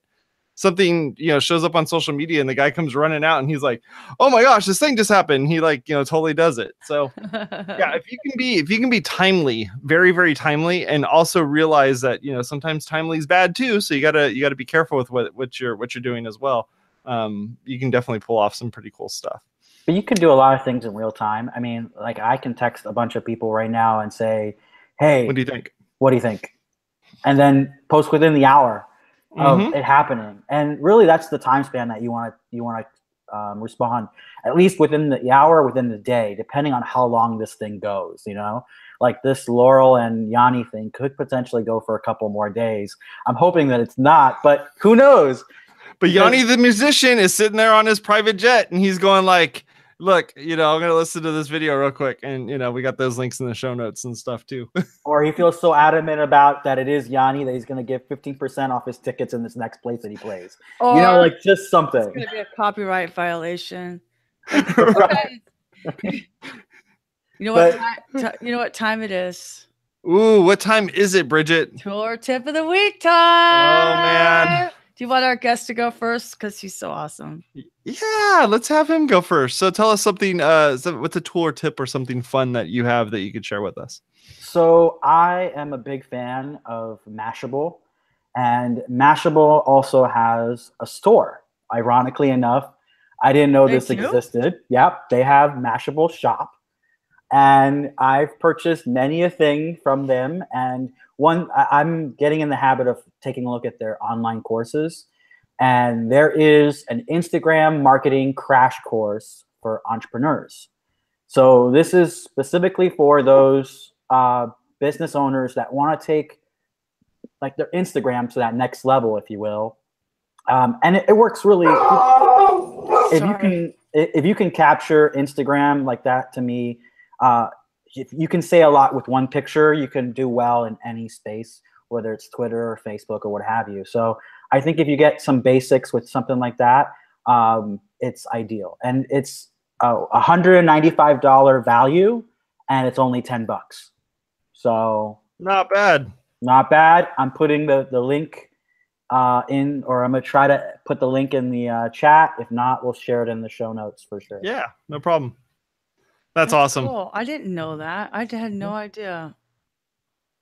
something, shows up on social media and the guy comes running out and he's like, oh my gosh, this thing just happened. He totally does it. So yeah, if you can be timely, very, very timely, and also realize that, sometimes timely is bad too. So you gotta be careful with what you're doing as well. You can definitely pull off some pretty cool stuff. But you can do a lot of things in real time. I mean, like I can text a bunch of people right now and say, hey, what do you think? What do you think? And then post within the hour of it happening. And really that's the time span that you want to respond, at least within the hour, within the day, depending on how long this thing goes, like this Laurel and Yanni thing could potentially go for a couple more days. I'm hoping that it's not, but who knows? But Yanni, the musician, is sitting there on his private jet and he's going like, look, I'm going to listen to this video real quick. And, we got those links in the show notes and stuff too. Or he feels so adamant about that it is Yanni that he's going to give 15% off his tickets in this next place that he plays. Or like just something. It's going to be a copyright violation. Right. You know what time it is? Ooh, what time is it, Bridget? Tour tip of the week time. Oh, man. Do you want our guest to go first? Because he's so awesome. Yeah, let's have him go first. So tell us something, what's a tool or tip or something fun that you have that you could share with us? So I am a big fan of Mashable. And Mashable also has a store. Ironically enough, I didn't know this existed. Yep, they have Mashable shop. And I've purchased many a thing from them. And I'm getting in the habit of taking a look at their online courses. And there is an Instagram marketing crash course for entrepreneurs. So this is specifically for those business owners that want to take like their Instagram to that next level, if you will. And it works really. If you can capture Instagram like that, to me, if you can say a lot with one picture, you can do well in any space, whether it's Twitter or Facebook or what have you. So I think if you get some basics with something like that, it's ideal. And it's a $195 value, and it's only $10. So not bad. Not bad. I'm putting the link in, or I'm going to try to put the link in the chat. If not, we'll share it in the show notes for sure. Yeah, no problem. That's awesome. Cool. I didn't know that. I had no idea.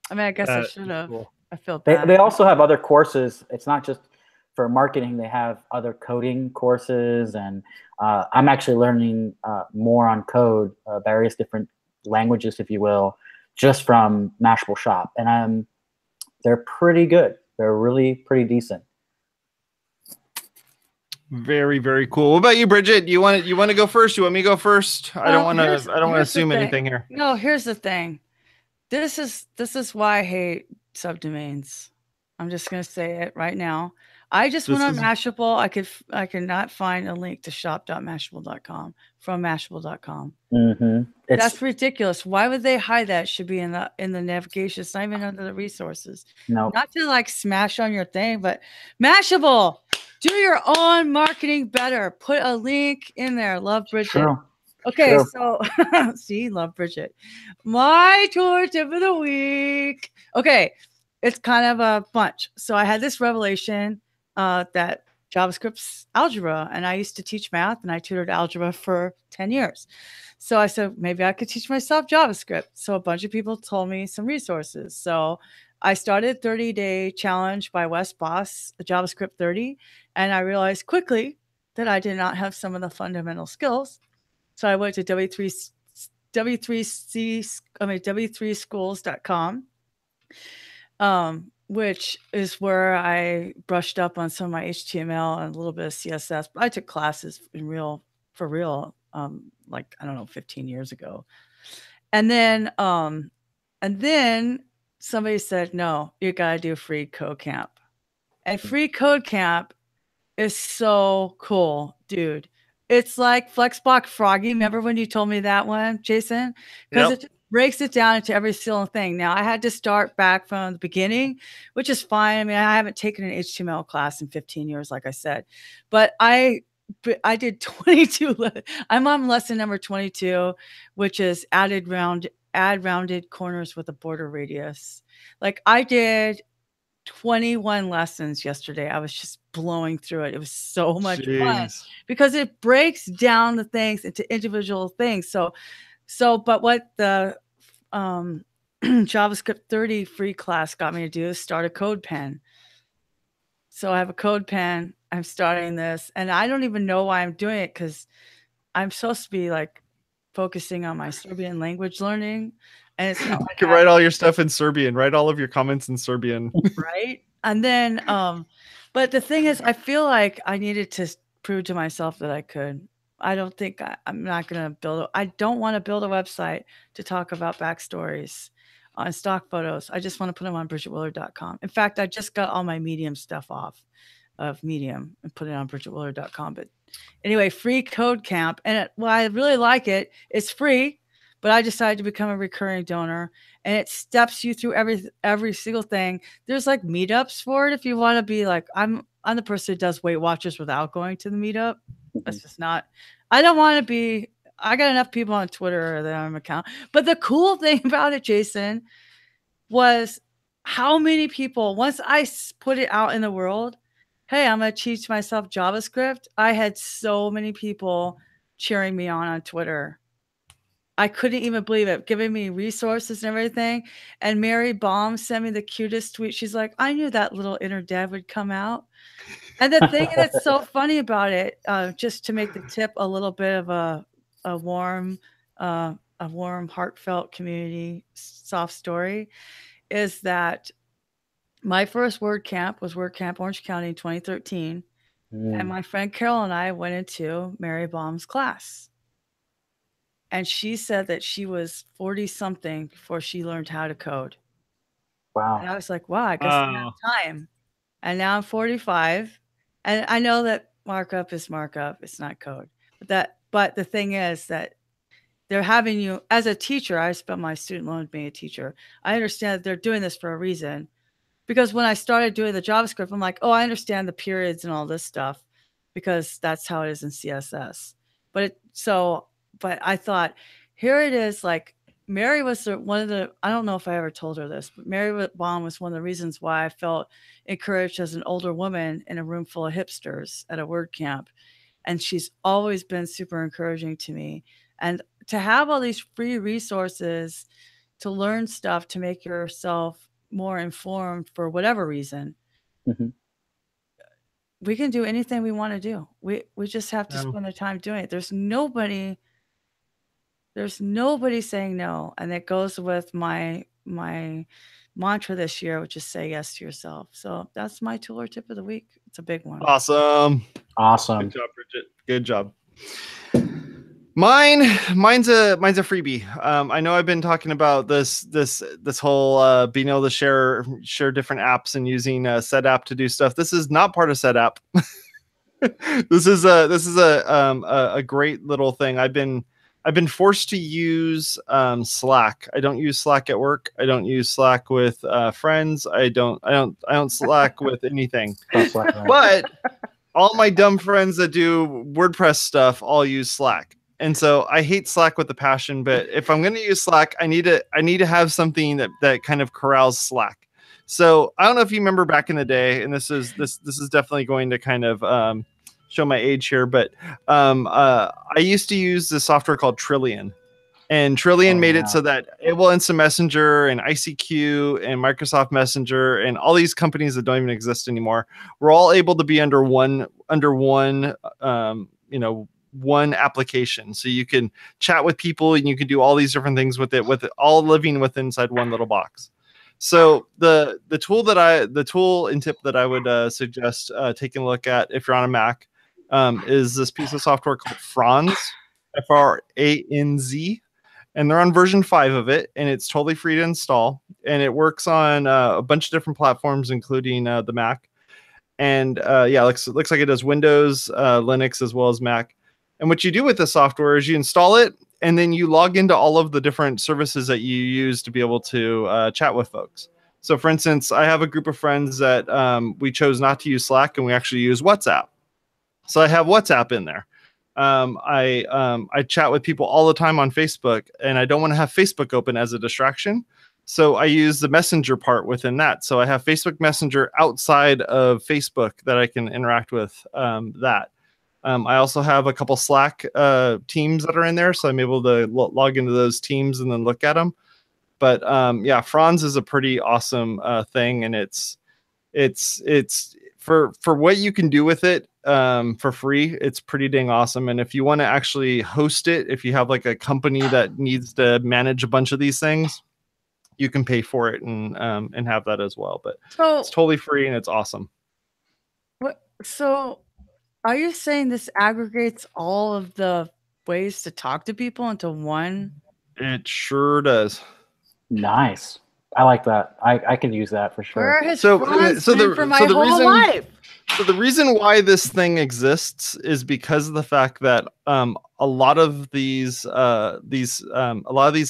I mean, I guess I should have. Cool. I feel bad. They also have other courses. It's not just for marketing. They have other coding courses, and I'm actually learning more on code, various different languages, if you will, just from Mashable Shop. And they're pretty good. They're really pretty decent. Very, very cool. What about you, Bridget? You want to go first? You want me to go first? I don't want to assume anything here. No, here's the thing. This is why I hate subdomains. I'm just gonna say it right now. I just went on Mashable. I could not find a link to shop.mashable.com from mashable.com. That's ridiculous. Why would they hide that? It should be in the navigation. It's not even under the resources. No. Not to like smash on your thing, but Mashable, do your own marketing better. Put a link in there. Love Bridget. True. Okay, so see, love Bridget. My tour tip of the week. Okay, it's kind of a bunch. So I had this revelation that JavaScript's algebra, and I used to teach math, and I tutored algebra for 10 years. So I said, maybe I could teach myself JavaScript. So a bunch of people told me some resources. So I started 30-day challenge by Wes Boss, the JavaScript 30, and I realized quickly that I did not have some of the fundamental skills. So I went to w3schools.com, which is where I brushed up on some of my HTML and a little bit of CSS. But I took classes for real, like, I don't know, 15 years ago. And then somebody said, no, you got to do Free Code Camp. And Free Code Camp is so cool, dude. It's like Flexbox Froggy. Remember when you told me that one, Jason? Because it breaks it down into every single thing. Now, I had to start back from the beginning, which is fine. I mean, I haven't taken an HTML class in 15 years, like I said. But I did 22. I'm on lesson number 22, which is add rounded corners with a border radius. Like I did 21 lessons yesterday. I was just blowing through it. It was so much fun Jeez. because it breaks down the things into individual things. But what the JavaScript 30 free class got me to do is start a code pen. So I have a code pen. I'm starting this, and I don't even know why I'm doing it, because I'm supposed to be like focusing on my Serbian language learning, and it's not You like can write all your stuff in Serbian. Write all of your comments in Serbian. right. And then, but the thing is, I feel like I needed to prove to myself that I could. I don't think I'm not going to build. I don't want to build a website to talk about backstories on stock photos. I just want to put them on bridgetwiller.com. In fact, I just got all my Medium stuff off of Medium and put it on bridgetwiller.com. But anyway, free code camp. And I really like it. It's free, but I decided to become a recurring donor, and it steps you through every single thing. There's like meetups for it if you want to be like, I'm the person who does Weight Watchers without going to the meetup. That's just not, I don't want to be, I got enough people on Twitter that I'm account. But the cool thing about it, Jason, was how many people, once I put it out in the world, hey, I'm going to teach myself JavaScript. I had so many people cheering me on Twitter. I couldn't even believe it, giving me resources and everything. And Mary Baum sent me the cutest tweet. She's like, I knew that little inner dev would come out. And the thing that's so funny about it, just to make the tip a little bit of a warm, heartfelt community soft story, is that my first WordCamp was WordCamp Orange County in 2013. And my friend Carol and I went into Mary Baum's class. And she said that she was 40 something before she learned how to code. Wow. And I was like, wow, I guess I have time. And now I'm 45. And I know that markup is markup. It's not code. But the thing is that they're having you as a teacher. I spent my student loan being a teacher. I understand that they're doing this for a reason. Because when I started doing the JavaScript, I'm like, oh, I understand the periods and all this stuff, because that's how it is in CSS. But I thought, here it is. Like, Mary was one of the, I don't know if I ever told her this, but Mary Baum was one of the reasons why I felt encouraged as an older woman in a room full of hipsters at a WordCamp. And she's always been super encouraging to me. And to have all these free resources to learn stuff, to make yourself more informed for whatever reason, we can do anything we want to do. We just have to spend the time doing it. There's nobody saying no. And it goes with my mantra this year, which is say yes to yourself. So that's my tool or tip of the week. It's a big one. Awesome. Awesome. Good job, Bridget. Good job. Mine's a freebie. I know I've been talking about this whole being able to share different apps and using SetApp to do stuff. This is not part of SetApp. This is a great little thing. I've been forced to use Slack. I don't use Slack at work. I don't use Slack with friends. I don't Slack with anything. But all my dumb friends that do WordPress stuff all use Slack. And so I hate Slack with a passion, but if I'm going to use Slack, I need to have something that kind of corrals Slack. So I don't know if you remember back in the day, and this is definitely going to kind of show my age here, but I used to use this software called Trillian. And Trillian made it so that AOL Instant Messenger and ICQ and Microsoft Messenger and all these companies that don't even exist anymore were all able to be under one one application. So you can chat with people and you can do all these different things with it all living within inside one little box. So the tool and tip that I would suggest taking a look at if you're on a Mac is this piece of software called Franz, Franz, and they're on version 5 of it, and it's totally free to install, and it works on a bunch of different platforms, including the Mac. And looks like it does Windows, Linux, as well as Mac. And what you do with the software is you install it, and then you log into all of the different services that you use to be able to chat with folks. So, for instance, I have a group of friends that we chose not to use Slack, and we actually use WhatsApp. So I have WhatsApp in there. I chat with people all the time on Facebook, and I don't want to have Facebook open as a distraction. So I use the Messenger part within that. So I have Facebook Messenger outside of Facebook that I can interact with that. I also have a couple Slack teams that are in there. So I'm able to log into those teams and then look at them. But yeah, Franz is a pretty awesome thing. And it's for what you can do with it for free. It's pretty dang awesome. And if you want to actually host it, if you have like a company that needs to manage a bunch of these things, you can pay for it and have that as well. But it's totally free and it's awesome. So are you saying this aggregates all of the ways to talk to people into one? It sure does. Nice. I like that. I could use that for sure. The reason why this thing exists is because of the fact that a lot of these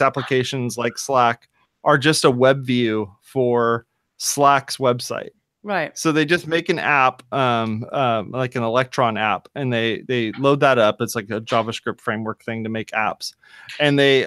applications like Slack are just a web view for Slack's website. Right. So they just make an app, like an Electron app, and they load that up. It's like a JavaScript framework thing to make apps, and they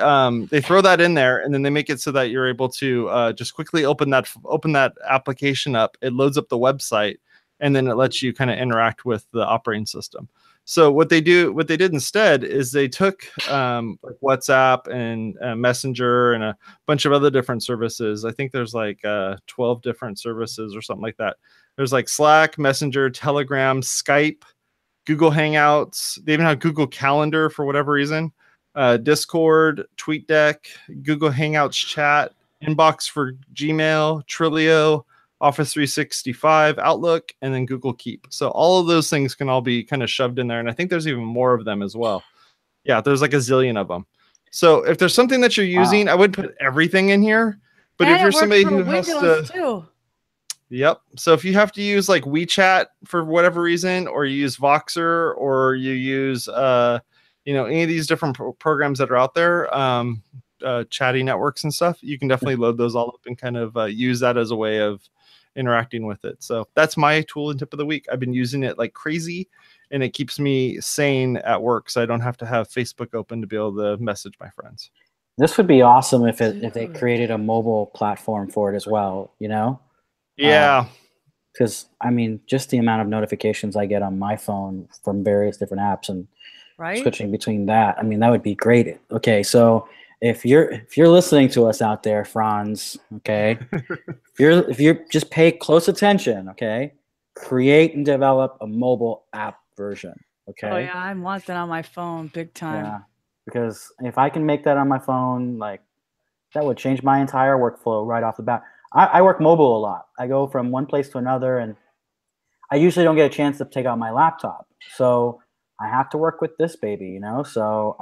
throw that in there, and then they make it so that you're able to just quickly open that application up. It loads up the website, and then it lets you kind of interact with the operating system. So what they did instead is they took like WhatsApp and Messenger and a bunch of other different services. I think there's like 12 different services or something like that. There's like Slack, Messenger, Telegram, Skype, Google Hangouts. They even have Google Calendar for whatever reason. Discord, TweetDeck, Google Hangouts chat, Inbox for Gmail, Twilio, Office 365, Outlook, and then Google Keep. So all of those things can all be kind of shoved in there. And I think there's even more of them as well. Yeah, there's like a zillion of them. So if there's something that you're using, I would put everything in here. But if you're somebody who has to... Yep. So if you have to use like WeChat for whatever reason, or you use Voxer, or you use, any of these different programs that are out there, chatting networks and stuff, you can definitely load those all up and kind of use that as a way of interacting with it. So that's my tool and tip of the week. I've been using it like crazy, and it keeps me sane at work, so I don't have to have Facebook open to be able to message my friends. This would be awesome if they created a mobile platform for it as well, Yeah. Because I mean, just the amount of notifications I get on my phone from various different apps and switching between that, I mean, that would be great. Okay, so if you're listening to us out there, Franz, okay, if you just pay close attention, okay, create and develop a mobile app version, okay. Oh yeah, I want that on my phone, big time. Yeah, because if I can make that on my phone, like that would change my entire workflow right off the bat. I work mobile a lot. I go from one place to another, and I usually don't get a chance to take out my laptop, so I have to work with this baby, So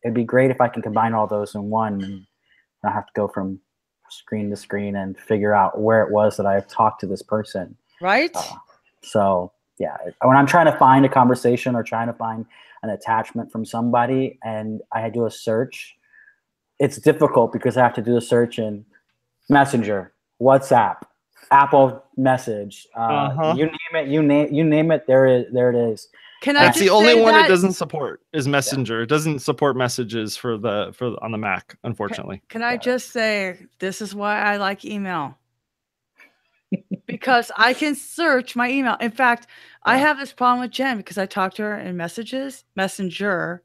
it'd be great if I can combine all those in one, and not have to go from screen to screen and figure out where it was that I talked to this person. Right. So yeah, when I'm trying to find a conversation or trying to find an attachment from somebody, and I do a search, it's difficult because I have to do a search in Messenger, WhatsApp, Apple Message, you name it, there it is. That's the only one it doesn't support is Messenger. Yeah. It doesn't support messages for on the Mac, unfortunately. Can I just say, this is why I like email, because I can search my email. In fact, I have this problem with Jen because I talk to her in Messenger,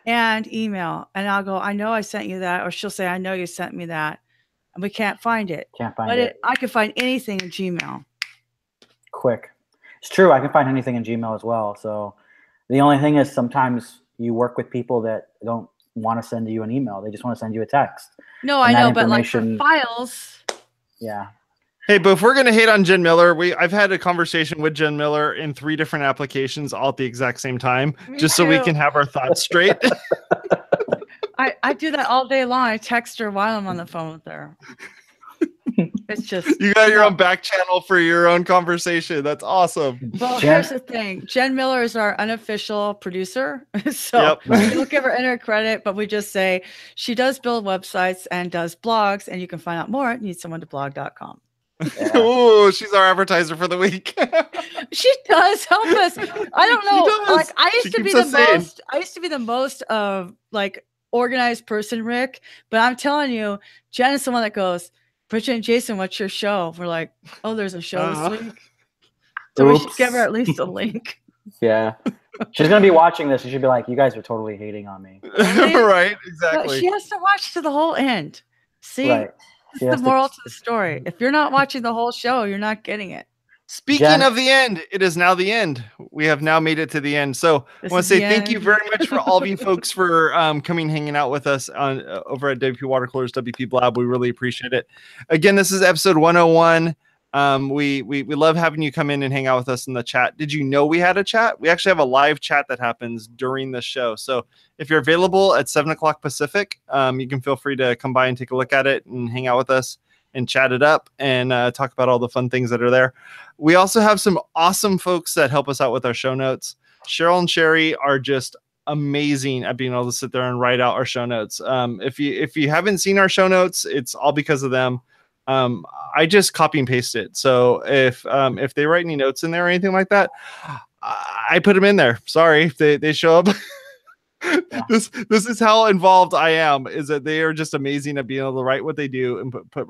and email, and I'll go, I know I sent you that, or she'll say, I know you sent me that, and we can't find it. I can find anything in Gmail. Quick. It's true. I can find anything in Gmail as well. So the only thing is sometimes you work with people that don't want to send you an email. They just want to send you a text. No, I know, but like for files. Yeah. Hey, but if we're going to hate on Jen Miller, I've had a conversation with Jen Miller in 3 different applications all at the exact same time, so we can have our thoughts straight. I do that all day long. I text her while I'm on the phone with her. It's just, you got your own back channel for your own conversation. That's awesome. Well, here's the thing. Jen Miller is our unofficial producer. So we don't give her any credit, but we just say she does build websites and does blogs, and you can find out more at needsomeoneToblog.com. Yeah. Oh, she's our advertiser for the week. She does help us. I don't know. Like I used to be the most of like organized person, Rick. But I'm telling you, Jen is the one that goes, Bridget and Jason, what's your show? We're like, oh, there's a show this week. So we should give her at least a link. Yeah. She's going to be watching this. And she'll be like, you guys are totally hating on me. Right, exactly. But she has to watch to the whole end. See, Right. this is the moral to the story. If you're not watching the whole show, you're not getting it. Speaking of the end, it is now the end. We have now made it to the end. So I want to say thank you very much for all of you folks for coming, hanging out with us on over at WPwatercooler's WPblab. We really appreciate it. Again, this is episode 101. We love having you come in and hang out with us in the chat. Did you know we had a chat? We actually have a live chat that happens during the show. So if you're available at 7 o'clock Pacific, you can feel free to come by and take a look at it and hang out with us and chat it up and talk about all the fun things that are there. We also have some awesome folks that help us out with our show notes. Cheryl and Sherry are just amazing at being able to sit there and write out our show notes. If you haven't seen our show notes, it's all because of them. I just copy and paste it. So if they write any notes in there or anything like that, I put them in there. Sorry if they show up. Yeah. This is how involved I am, is that they are just amazing at being able to write what they do and put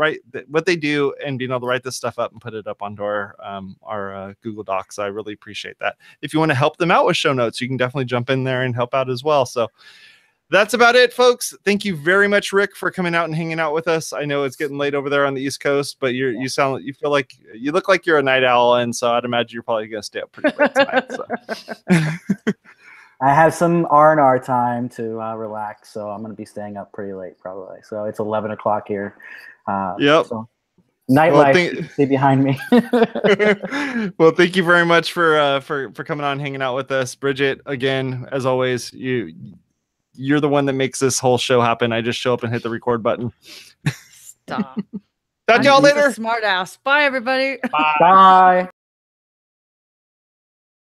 what they do and being able to write this stuff up and put it up onto our Google Docs. I really appreciate that. If you want to help them out with show notes, you can definitely jump in there and help out as well. So that's about it, folks. Thank you very much, Rick, for coming out and hanging out with us. I know it's getting late over there on the East Coast, but you look like you're a night owl, and so I'd imagine you're probably gonna stay up pretty late tonight. So. I have some R&R time to relax, so I'm going to be staying up pretty late probably. So it's 11 o'clock here. Yep. So nightlife, see behind me. Well, thank you very much for coming on, hanging out with us, Bridget. Again, as always, you're the one that makes this whole show happen. I just show up and hit the record button. Stop. Talk to y'all later. Smart ass. Bye, everybody. Bye.